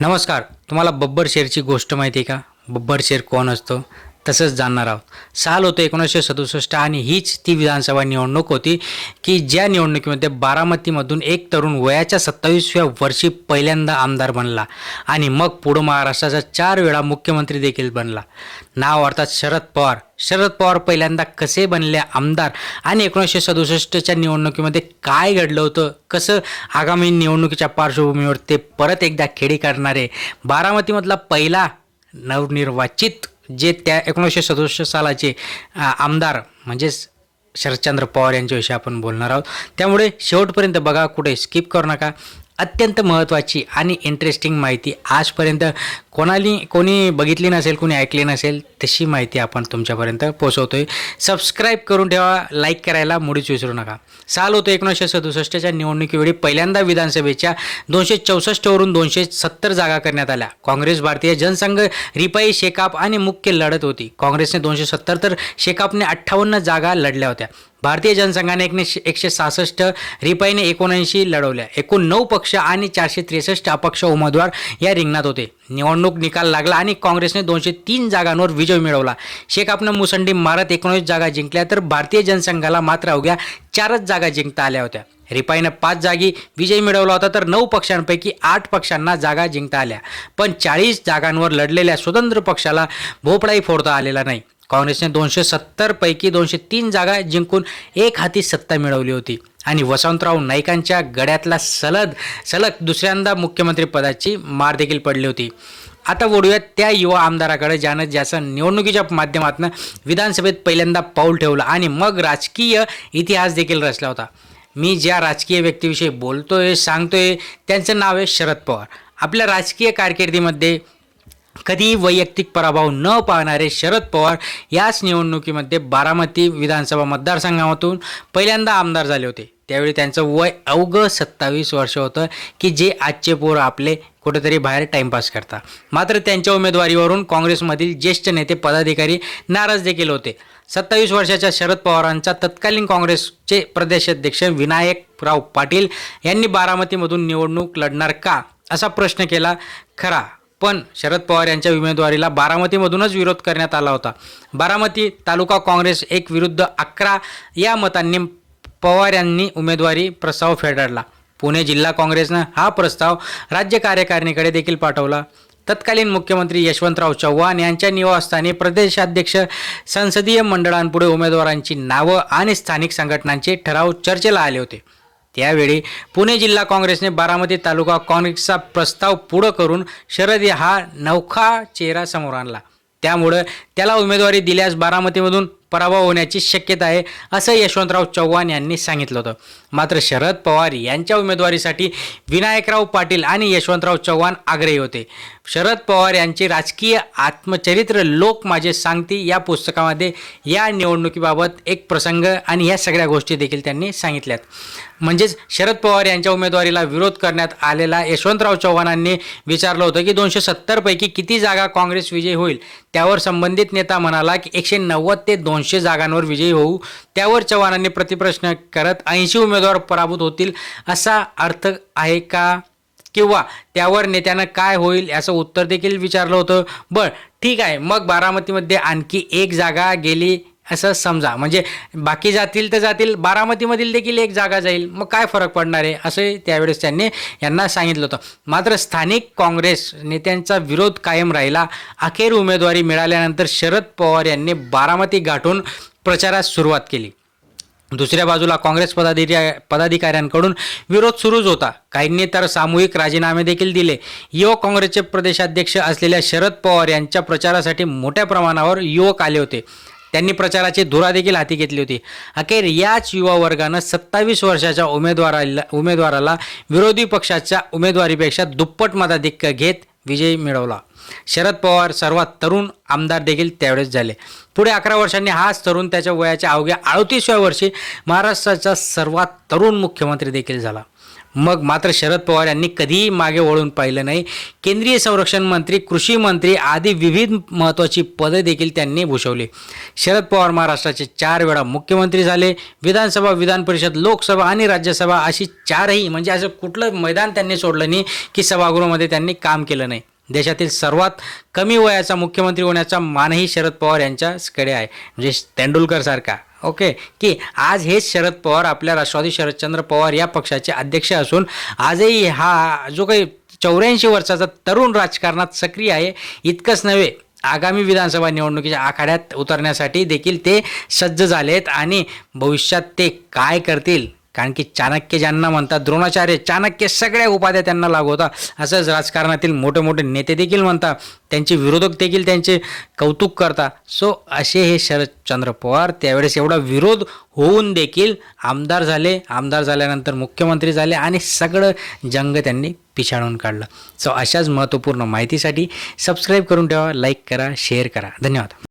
नमस्कार. तुम्हाला बब्बर शेरची गोष्ट माहिती आहे का? बब्बर शेर कोण असतो? तसंच जाणणार आहोत. साल होतं 1967 आणि हीच ती विधानसभा निवडणूक होती, की ज्या निवडणुकीमध्ये बारामतीमधून एक तरुण वयाच्या 27व्या वर्षी पहिल्यांदा आमदार बनला आणि मग पुढं महाराष्ट्राचा 4 वेळा मुख्यमंत्री देखील बनला. नाव अर्थात शरद पवार. शरद पवार पहिल्यांदा कसे बनले आमदार आणि 1967च्या निवडणुकीमध्ये काय घडलं होतं, कसं आगामी निवडणुकीच्या पार्श्वभूमीवर ते परत एकदा खेळी करणारे बारामतीमधला पहिला नवनिर्वाचित जे त्या 1967 सालाचे आमदार म्हणजेच शरदचंद्र पवार यांच्याविषयी आपण बोलणार आहोत. त्यामुळे शेवटपर्यंत बघा, कुठे स्किप करू नका. अत्यंत महत्त्वाची आणि इंटरेस्टिंग माहिती आजपर्यंत कोणी बघितली नसेल, कोणी ऐकली नसेल तशी माहिती आपण तुमच्यापर्यंत पोहोचवतोय. सबस्क्राईब करून ठेवा, लाईक करायला मुळीच विसरू नका. साल होतं 1967च्या निवडणुकीवेळी पहिल्यांदा विधानसभेच्या 264 वरून 270 जागा करण्यात आल्या. काँग्रेस, भारतीय जनसंघ, रिपाई, शेकाप आणि मुख्य लढत होती. काँग्रेसने 270 तर शेकापने 58 जागा लढल्या होत्या. भारतीय जनसंघाने 166, रिपाईने 79 लढवल्या. एकूण 9 पक्ष आणि 463 अपक्ष उमेदवार या रिंगणात होते. निवडणूक निकाल लागला आणि काँग्रेसने 203 जागांवर विजय मिळवला. शेकापनं मुसंडी मारत 19 जागा जिंकल्या, तर भारतीय जनसंघाला मात्र अवघ्या 4च जागा जिंकता आल्या होत्या. रिपाईनं 5 जागी विजय मिळवला होता, तर 9 पक्षांपैकी 8 पक्षांना जागा जिंकता आल्या. पण 40 जागांवर लढलेल्या स्वतंत्र पक्षाला भोपळाही फोडता आलेला नाही. काँग्रेसने 270 पैकी 203 जागा जिंकून एक हाती सत्ता मिळवली होती आणि वसंतराव नाईकांच्या गड्यातला सलग दुसऱ्यांदा मुख्यमंत्रीपदाची मार देखील पडली होती. आता वळूयात त्या युवा आमदाराकडे ज्याचं निवडणुकीच्या माध्यमातून विधानसभेत पहिल्यांदा पाऊल ठेवलं आणि मग राजकीय इतिहास देखील रचला होता. मी ज्या राजकीय व्यक्तीविषयी बोलतोय, सांगतोय, त्यांचं नाव आहे शरद पवार. आपल्या राजकीय कारकिर्दीमध्ये कधी वैयक्तिक पराभव न पाहणारे शरद पवार याच निवडणुकीमध्ये बारामती विधानसभा मतदारसंघातून पहिल्यांदा आमदार झाले होते. त्यावेळी त्यांचं वय अवघं 27 वर्ष होतं, की जे आजचे पोरं आपले कुठेतरी बाहेर टाईमपास करतात. मात्र त्यांच्या उमेदवारीवरून काँग्रेसमधील ज्येष्ठ नेते, पदाधिकारी नाराज देखील होते. 27 वर्षाच्या शरद पवारांचा तत्कालीन काँग्रेसचे प्रदेशाध्यक्ष विनायकराव पाटील यांनी बारामतीमधून निवडणूक लढणार का असा प्रश्न केला खरा, पण शरद पवार यांच्या उमेदवारीला बारामतीमधूनच विरोध करण्यात आला होता. बारामती तालुका काँग्रेस 1 विरुद्ध 11 या मतांनी पवार यांनी उमेदवारी प्रस्ताव फेटाळला. पुणे जिल्हा काँग्रेसनं हा प्रस्ताव राज्य कार्यकारिणीकडे देखील पाठवला. तत्कालीन मुख्यमंत्री यशवंतराव चव्हाण यांच्या निवासस्थानी प्रदेशाध्यक्ष संसदीय मंडळांपुढे उमेदवारांची नावं आणि स्थानिक संघटनांचे ठराव चर्चेला आले होते. त्यावेळी पुणे जिल्हा काँग्रेसने बारामती तालुका काँग्रेसचा प्रस्ताव पुढं करून शरद हा नवखा चेहरा समोर आणला. त्यामुळं त्याला उमेदवारी दिल्यास बारामतीमधून पराभव होण्याची शक्यता आहे, असं यशवंतराव चव्हाण यांनी सांगितलं होतं. मात्र शरद पवार यांच्या उमेदवारीसाठी विनायकराव पाटील आणि यशवंतराव चव्हाण आग्रही होते. शरद पवार यांचे राजकीय आत्मचरित्र लोक माझे सांगती या पुस्तकामध्ये या निवडणुकीबाबत एक प्रसंग आणि ह्या सगळ्या गोष्टी देखील त्यांनी सांगितल्यात. म्हणजेच शरद पवार यांच्या उमेदवारीला विरोध करण्यात आलेला यशवंतराव चव्हाणांनी विचारलं होतं की 270 पैकी किती जागा काँग्रेस विजयी होईल. त्यावर संबंधित नेता म्हणाला की 190 ते 200 जागांवर विजयी होऊ. त्यावर चव्हाणांनी प्रतिप्रश्न करत 80 उमेदवार पराभूत होतील असा अर्थ आहे का, किंवा त्यावर नेत्यानं काय होईल याचं उत्तर देखील विचारलं होतं. बरं ठीक आहे, मग बारामतीमध्ये आणखी 1 जागा गेली असं समजा, म्हणजे बाकी जातील तर जातील, बारामतीमधील देखील 1 जागा जाईल, मग काय फरक पडणार आहे असे त्यावेळेस त्यांनी यांना सांगितलं होतं. मात्र स्थानिक काँग्रेस नेत्यांचा विरोध कायम राहिला. अखेर उमेदवारी मिळाल्यानंतर शरद पवार यांनी बारामती गाठून प्रचारास सुरुवात केली. दुसऱ्या बाजूला काँग्रेस पदाधिकाऱ्यांकडून विरोध सुरूच होता. काहींनी तर सामूहिक राजीनामे देखील दिले. युवक काँग्रेसचे प्रदेशाध्यक्ष असलेल्या शरद पवार यांच्या प्रचारासाठी मोठ्या प्रमाणावर युवक आले होते. त्यांनी प्रचाराची धुरा देखील हाती घेतली होती. अखेर याच युवा वर्गानं 27 वर्षाच्या उमेदवाराला विरोधी पक्षाच्या उमेदवारीपेक्षा दुप्पट मताधिक्य घेत विजय मिळवला. शरद पवार सर्वात तरुण आमदार देखील त्यावेळेस झाले. पुढे 11 वर्षांनी हाच तरुण त्याच्या वयाच्या अवघ्या 38व्या वर्षी महाराष्ट्राचा सर्वात तरुण मुख्यमंत्री देखील झाला. मग मात्र शरद पवार यांनी कधीही मागे वळून पाहिलं नाही. केंद्रीय संरक्षण मंत्री, कृषी मंत्री आदी विविध महत्त्वाची पदे देखील त्यांनी भूषवली. शरद पवार महाराष्ट्राचे 4 वेळा मुख्यमंत्री झाले. विधानसभा, विधान परिषद, लोकसभा आणि राज्यसभा अशी 4ही म्हणजे असं कुठलं मैदान त्यांनी सोडलं नाही की सभागृहामध्ये त्यांनी काम केलं नाही. देशातील सर्वात कमी वयाचा मुख्यमंत्री होण्याचा मानही शरद पवार यांच्याकडे आहे, म्हणजे तेंडुलकर सारखा. ओके, की आज हेच शरद पवार आपल्या राष्ट्रवादी शरदचंद्र पवार या पक्षाचे अध्यक्ष असून आजही हा जो काही 84 वर्षाचा तरुण राजकारणात सक्रिय आहे. इतकंच नव्हे, आगामी विधानसभा निवडणुकीच्या आखाड्यात उतरण्यासाठी देखील ते सज्ज झालेत आणि भविष्यात ते काय करतील, कारण की चाणक्य ज्यांना म्हणतात, द्रोणाचार्य चाणक्य सगळ्या उपाध्या त्यांना लागू होता, असंच राजकारणातील मोठे मोठे नेते देखील म्हणतात, त्यांचे विरोधक देखील त्यांचे कौतुक करतात. सो असे हे शरदचंद्र पवार त्यावेळेस एवढा विरोध होऊन देखील आमदार झाले. आमदार झाल्यानंतर मुख्यमंत्री झाले आणि सगळं जंग त्यांनी पिछाडून काढलं. सो अशाच महत्त्वपूर्ण माहितीसाठी सबस्क्राईब करून ठेवा, लाईक करा, शेअर करा. धन्यवाद.